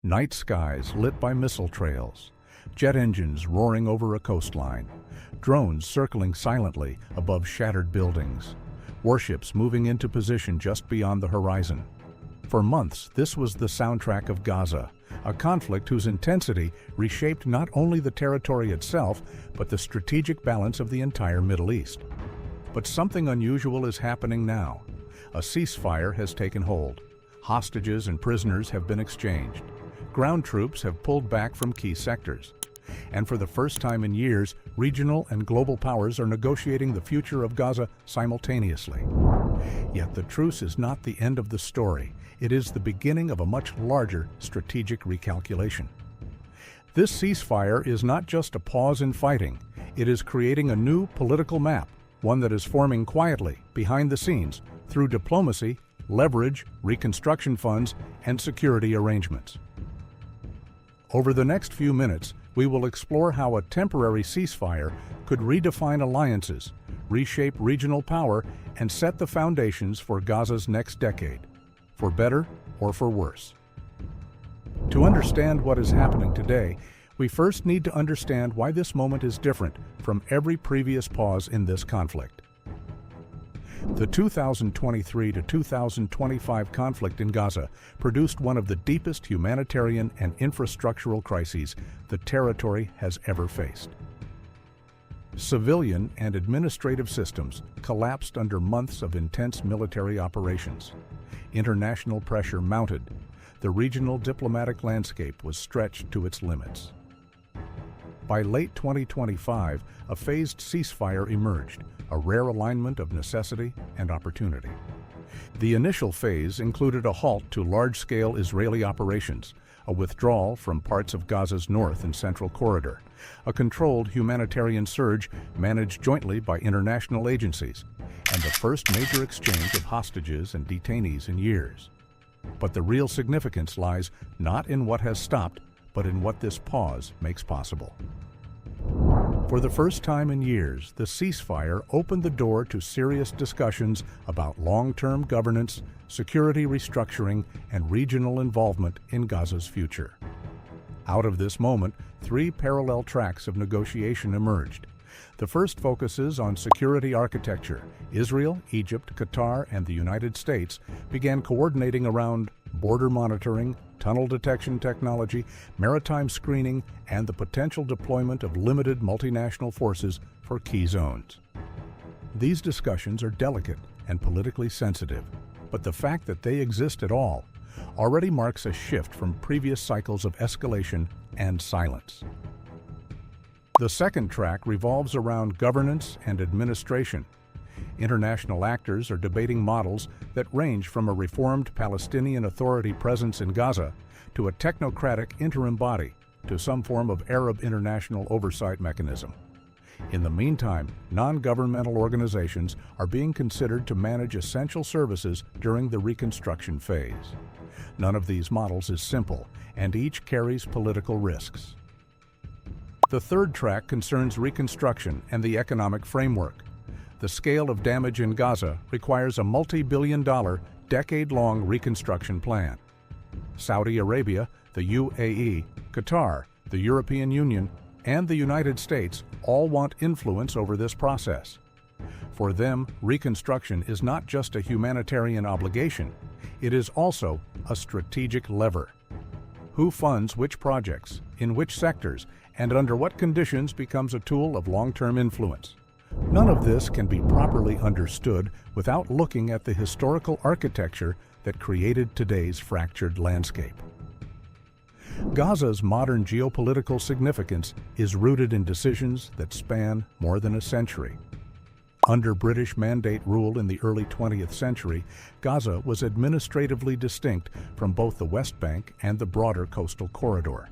Night skies lit by missile trails, jet engines roaring over a coastline, drones circling silently above shattered buildings, warships moving into position just beyond the horizon. For months, this was the soundtrack of Gaza, a conflict whose intensity reshaped not only the territory itself, but the strategic balance of the entire Middle East. But something unusual is happening now. A ceasefire has taken hold. Hostages and prisoners have been exchanged. Ground troops have pulled back from key sectors. And for the first time in years, regional and global powers are negotiating the future of Gaza simultaneously. Yet the truce is not the end of the story. It is the beginning of a much larger strategic recalculation. This ceasefire is not just a pause in fighting. It is creating a new political map, one that is forming quietly, behind the scenes, through diplomacy, leverage, reconstruction funds, and security arrangements. Over the next few minutes, we will explore how a temporary ceasefire could redefine alliances, reshape regional power, and set the foundations for Gaza's next decade, for better or for worse. To understand what is happening today, we first need to understand why this moment is different from every previous pause in this conflict. The 2023 to 2025 conflict in Gaza produced one of the deepest humanitarian and infrastructural crises the territory has ever faced. Civilian and administrative systems collapsed under months of intense military operations. International pressure mounted. The regional diplomatic landscape was stretched to its limits. By late 2025, a phased ceasefire emerged, a rare alignment of necessity and opportunity. The initial phase included a halt to large-scale Israeli operations, a withdrawal from parts of Gaza's north and central corridor, a controlled humanitarian surge managed jointly by international agencies, and the first major exchange of hostages and detainees in years. But the real significance lies not in what has stopped, but in what this pause makes possible. For the first time in years, the ceasefire opened the door to serious discussions about long-term governance, security restructuring, and regional involvement in Gaza's future. Out of this moment, three parallel tracks of negotiation emerged. The first focuses on security architecture. Israel, Egypt, Qatar, and the United States began coordinating around border monitoring, tunnel detection technology, maritime screening, and the potential deployment of limited multinational forces for key zones. These discussions are delicate and politically sensitive, but the fact that they exist at all already marks a shift from previous cycles of escalation and silence. The second track revolves around governance and administration. International actors are debating models that range from a reformed Palestinian Authority presence in Gaza to a technocratic interim body to some form of Arab international oversight mechanism. In the meantime, non-governmental organizations are being considered to manage essential services during the reconstruction phase. None of these models is simple, and each carries political risks. The third track concerns reconstruction and the economic framework. The scale of damage in Gaza requires a multi-billion-dollar, decade-long reconstruction plan. Saudi Arabia, the UAE, Qatar, the European Union, and the United States all want influence over this process. For them, reconstruction is not just a humanitarian obligation, it is also a strategic lever. Who funds which projects, in which sectors, and under what conditions becomes a tool of long-term influence? None of this can be properly understood without looking at the historical architecture that created today's fractured landscape. Gaza's modern geopolitical significance is rooted in decisions that span more than a century. Under British Mandate rule in the early 20th century, Gaza was administratively distinct from both the West Bank and the broader coastal corridor.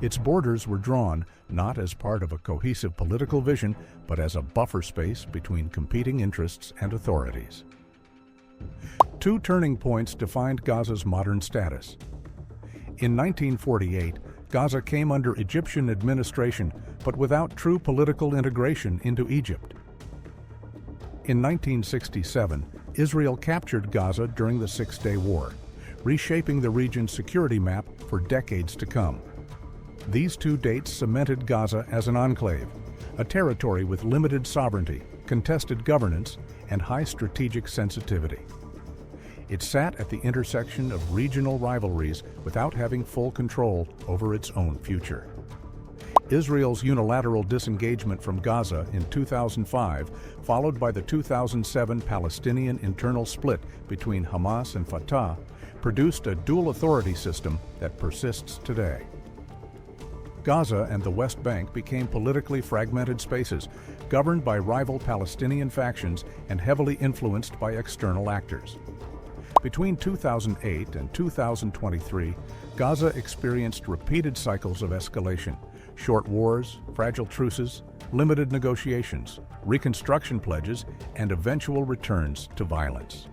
Its borders were drawn not as part of a cohesive political vision, but as a buffer space between competing interests and authorities. Two turning points defined Gaza's modern status. In 1948, Gaza came under Egyptian administration, but without true political integration into Egypt. In 1967, Israel captured Gaza during the Six-Day War. reshaping the region's security map for decades to come. These two dates cemented Gaza as an enclave, a territory with limited sovereignty, contested governance, and high strategic sensitivity. It sat at the intersection of regional rivalries without having full control over its own future. Israel's unilateral disengagement from Gaza in 2005, followed by the 2007 Palestinian internal split between Hamas and Fatah, produced a dual authority system that persists today. Gaza and the West Bank became politically fragmented spaces, governed by rival Palestinian factions and heavily influenced by external actors. Between 2008 and 2023, Gaza experienced repeated cycles of escalation: short wars, fragile truces, limited negotiations, reconstruction pledges, and eventual returns to violence.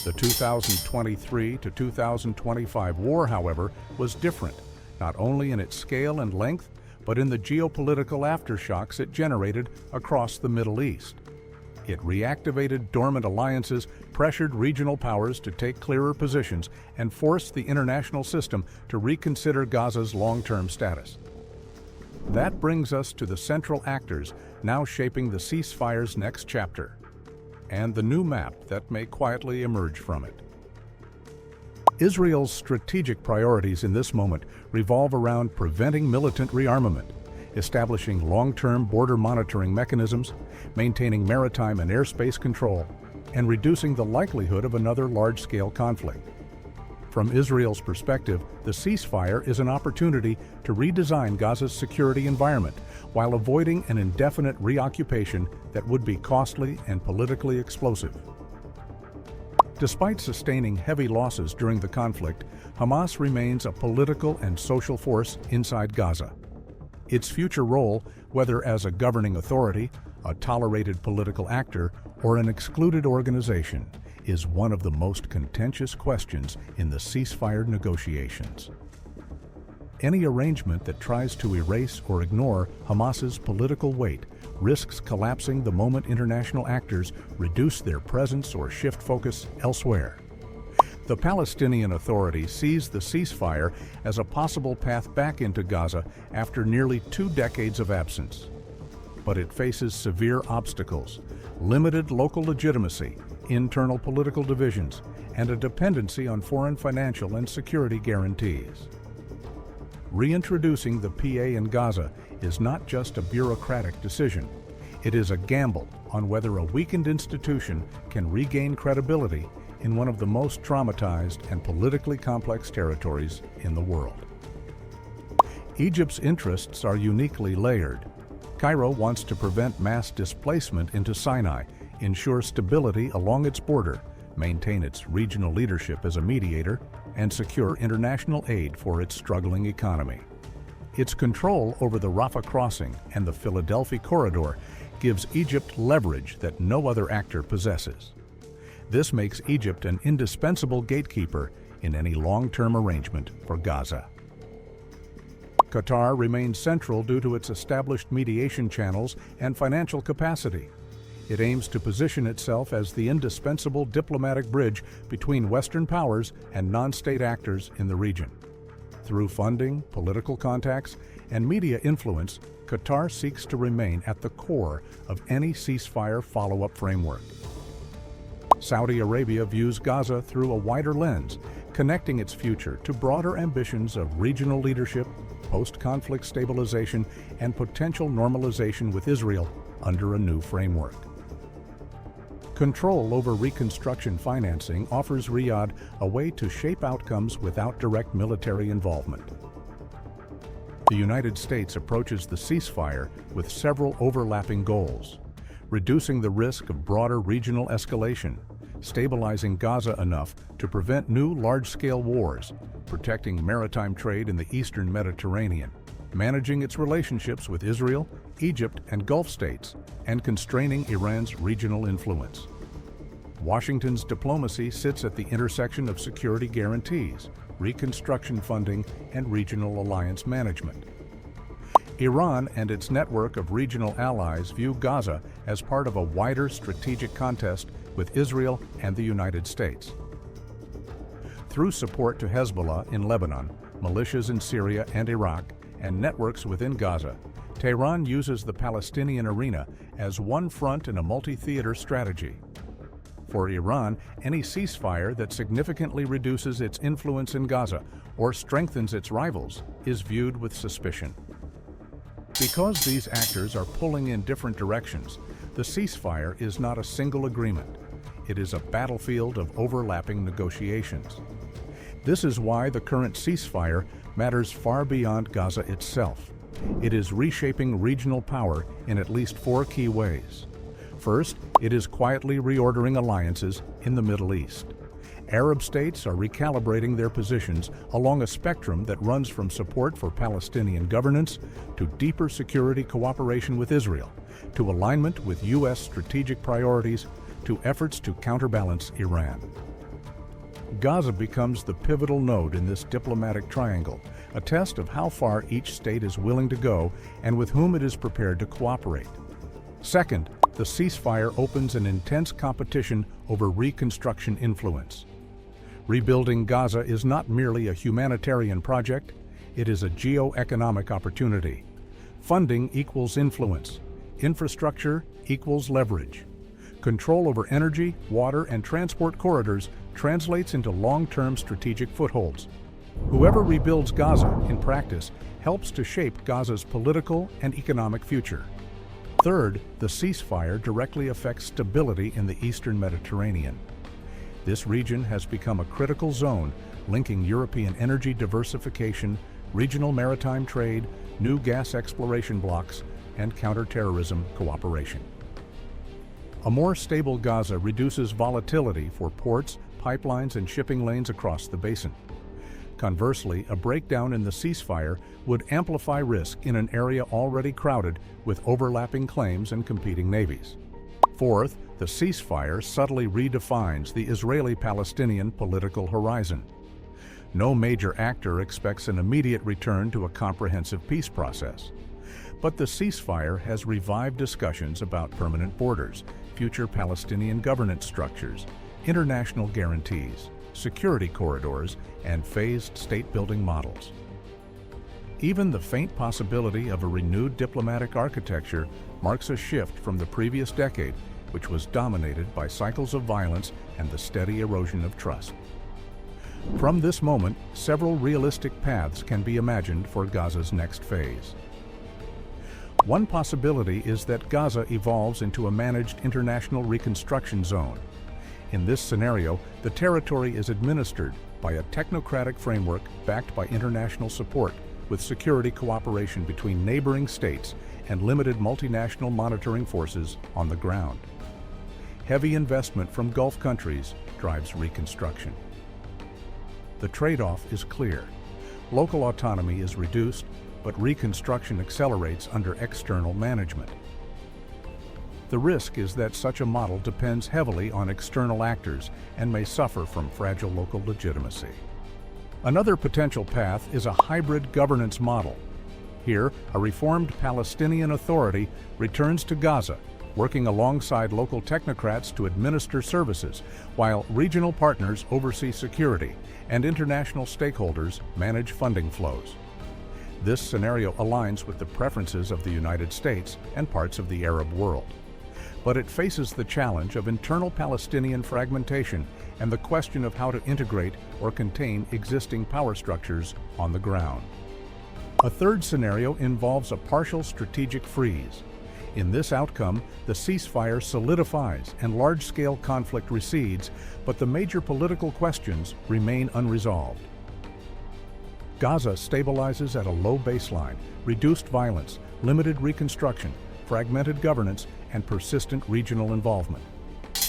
The 2023 to 2025 war, however, was different, not only in its scale and length, but in the geopolitical aftershocks it generated across the Middle East. It reactivated dormant alliances, pressured regional powers to take clearer positions, and forced the international system to reconsider Gaza's long-term status. That brings us to the central actors now shaping the ceasefire's next chapter, and the new map that may quietly emerge from it. Israel's strategic priorities in this moment revolve around preventing militant rearmament, establishing long-term border monitoring mechanisms, maintaining maritime and airspace control, and reducing the likelihood of another large-scale conflict. From Israel's perspective, the ceasefire is an opportunity to redesign Gaza's security environment while avoiding an indefinite reoccupation that would be costly and politically explosive. Despite sustaining heavy losses during the conflict, Hamas remains a political and social force inside Gaza. Its future role, whether as a governing authority, a tolerated political actor, or an excluded organization, is one of the most contentious questions in the ceasefire negotiations. Any arrangement that tries to erase or ignore Hamas's political weight risks collapsing the moment international actors reduce their presence or shift focus elsewhere. The Palestinian Authority sees the ceasefire as a possible path back into Gaza after nearly 2 decades of absence. But it faces severe obstacles: limited local legitimacy, internal political divisions, and a dependency on foreign financial and security guarantees. Reintroducing the PA in Gaza is not just a bureaucratic decision. It is a gamble on whether a weakened institution can regain credibility in one of the most traumatized and politically complex territories in the world. Egypt's interests are uniquely layered. Cairo wants to prevent mass displacement into Sinai, ensure stability along its border, maintain its regional leadership as a mediator, and secure international aid for its struggling economy. Its control over the Rafah crossing and the Philadelphia corridor gives Egypt leverage that no other actor possesses. This makes Egypt an indispensable gatekeeper in any long-term arrangement for Gaza. Qatar remains central due to its established mediation channels and financial capacity. It aims to position itself as the indispensable diplomatic bridge between Western powers and non-state actors in the region. Through funding, political contacts, and media influence, Qatar seeks to remain at the core of any ceasefire follow-up framework. Saudi Arabia views Gaza through a wider lens, connecting its future to broader ambitions of regional leadership, post-conflict stabilization, and potential normalization with Israel under a new framework. Control over reconstruction financing offers Riyadh a way to shape outcomes without direct military involvement. The United States approaches the ceasefire with several overlapping goals: reducing the risk of broader regional escalation, stabilizing Gaza enough to prevent new large-scale wars, protecting maritime trade in the eastern Mediterranean, managing its relationships with Israel, Egypt, and Gulf states, and constraining Iran's regional influence. Washington's diplomacy sits at the intersection of security guarantees, reconstruction funding, and regional alliance management. Iran and its network of regional allies view Gaza as part of a wider strategic contest with Israel and the United States. Through support to Hezbollah in Lebanon, militias in Syria and Iraq, and networks within Gaza, Tehran uses the Palestinian arena as one front in a multi-theater strategy. For Iran, any ceasefire that significantly reduces its influence in Gaza or strengthens its rivals is viewed with suspicion. Because these actors are pulling in different directions, the ceasefire is not a single agreement. It is a battlefield of overlapping negotiations. This is why the current ceasefire matters far beyond Gaza itself. It is reshaping regional power in at least 4 key ways. First, it is quietly reordering alliances in the Middle East. Arab states are recalibrating their positions along a spectrum that runs from support for Palestinian governance to deeper security cooperation with Israel, to alignment with U.S. strategic priorities, to efforts to counterbalance Iran. Gaza becomes the pivotal node in this diplomatic triangle, a test of how far each state is willing to go and with whom it is prepared to cooperate. Second, the ceasefire opens an intense competition over reconstruction influence. Rebuilding Gaza is not merely a humanitarian project, it is a geo-economic opportunity. Funding equals influence. Infrastructure equals leverage. Control over energy, water, and transport corridors translates into long-term strategic footholds. Whoever rebuilds Gaza, in practice, helps to shape Gaza's political and economic future. Third, the ceasefire directly affects stability in the Eastern Mediterranean. This region has become a critical zone linking European energy diversification, regional maritime trade, new gas exploration blocks, and counterterrorism cooperation. A more stable Gaza reduces volatility for ports, pipelines, and shipping lanes across the basin. Conversely, a breakdown in the ceasefire would amplify risk in an area already crowded with overlapping claims and competing navies. Fourth, the ceasefire subtly redefines the Israeli-Palestinian political horizon. No major actor expects an immediate return to a comprehensive peace process. But the ceasefire has revived discussions about permanent borders, future Palestinian governance structures, international guarantees, security corridors, and phased state-building models. Even the faint possibility of a renewed diplomatic architecture marks a shift from the previous decade, which was dominated by cycles of violence and the steady erosion of trust. From this moment, several realistic paths can be imagined for Gaza's next phase. One possibility is that Gaza evolves into a managed international reconstruction zone. In this scenario, the territory is administered by a technocratic framework backed by international support, with security cooperation between neighboring states and limited multinational monitoring forces on the ground. Heavy investment from Gulf countries drives reconstruction. The trade-off is clear. Local autonomy is reduced, but reconstruction accelerates under external management. The risk is that such a model depends heavily on external actors and may suffer from fragile local legitimacy. Another potential path is a hybrid governance model. Here, a reformed Palestinian Authority returns to Gaza, working alongside local technocrats to administer services, while regional partners oversee security and international stakeholders manage funding flows. This scenario aligns with the preferences of the United States and parts of the Arab world. But it faces the challenge of internal Palestinian fragmentation and the question of how to integrate or contain existing power structures on the ground. A third scenario involves a partial strategic freeze. In this outcome, the ceasefire solidifies and large-scale conflict recedes, but the major political questions remain unresolved. Gaza stabilizes at a low baseline, reduced violence, limited reconstruction, fragmented governance, and persistent regional involvement.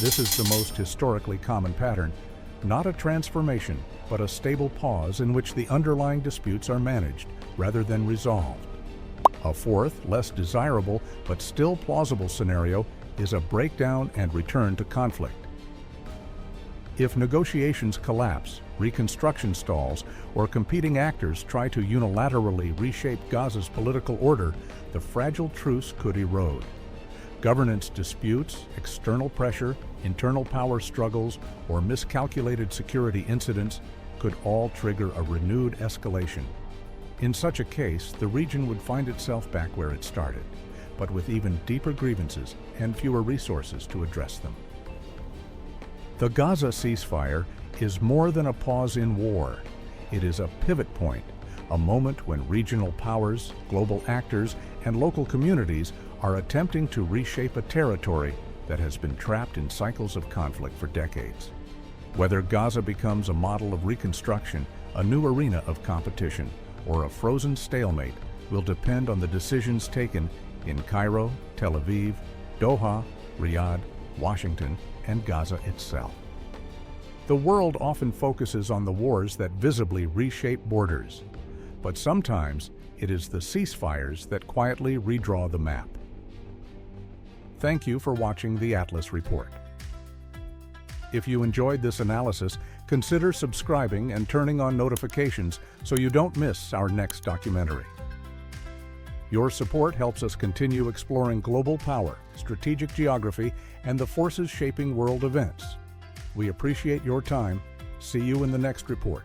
This is the most historically common pattern, not a transformation, but a stable pause in which the underlying disputes are managed rather than resolved. A fourth, less desirable but still plausible scenario is a breakdown and return to conflict. If negotiations collapse, reconstruction stalls, or competing actors try to unilaterally reshape Gaza's political order, the fragile truce could erode. Governance disputes, external pressure, internal power struggles, or miscalculated security incidents could all trigger a renewed escalation. In such a case, the region would find itself back where it started, but with even deeper grievances and fewer resources to address them. The Gaza ceasefire is more than a pause in war. It is a pivot point, a moment when regional powers, global actors, and local communities are attempting to reshape a territory that has been trapped in cycles of conflict for decades. Whether Gaza becomes a model of reconstruction, a new arena of competition, or a frozen stalemate will depend on the decisions taken in Cairo, Tel Aviv, Doha, Riyadh, Washington, and Gaza itself. The world often focuses on the wars that visibly reshape borders, but sometimes it is the ceasefires that quietly redraw the map. Thank you for watching the Atlas Report. If you enjoyed this analysis, consider subscribing and turning on notifications so you don't miss our next documentary. Your support helps us continue exploring global power, strategic geography, and the forces shaping world events. We appreciate your time. See you in the next report.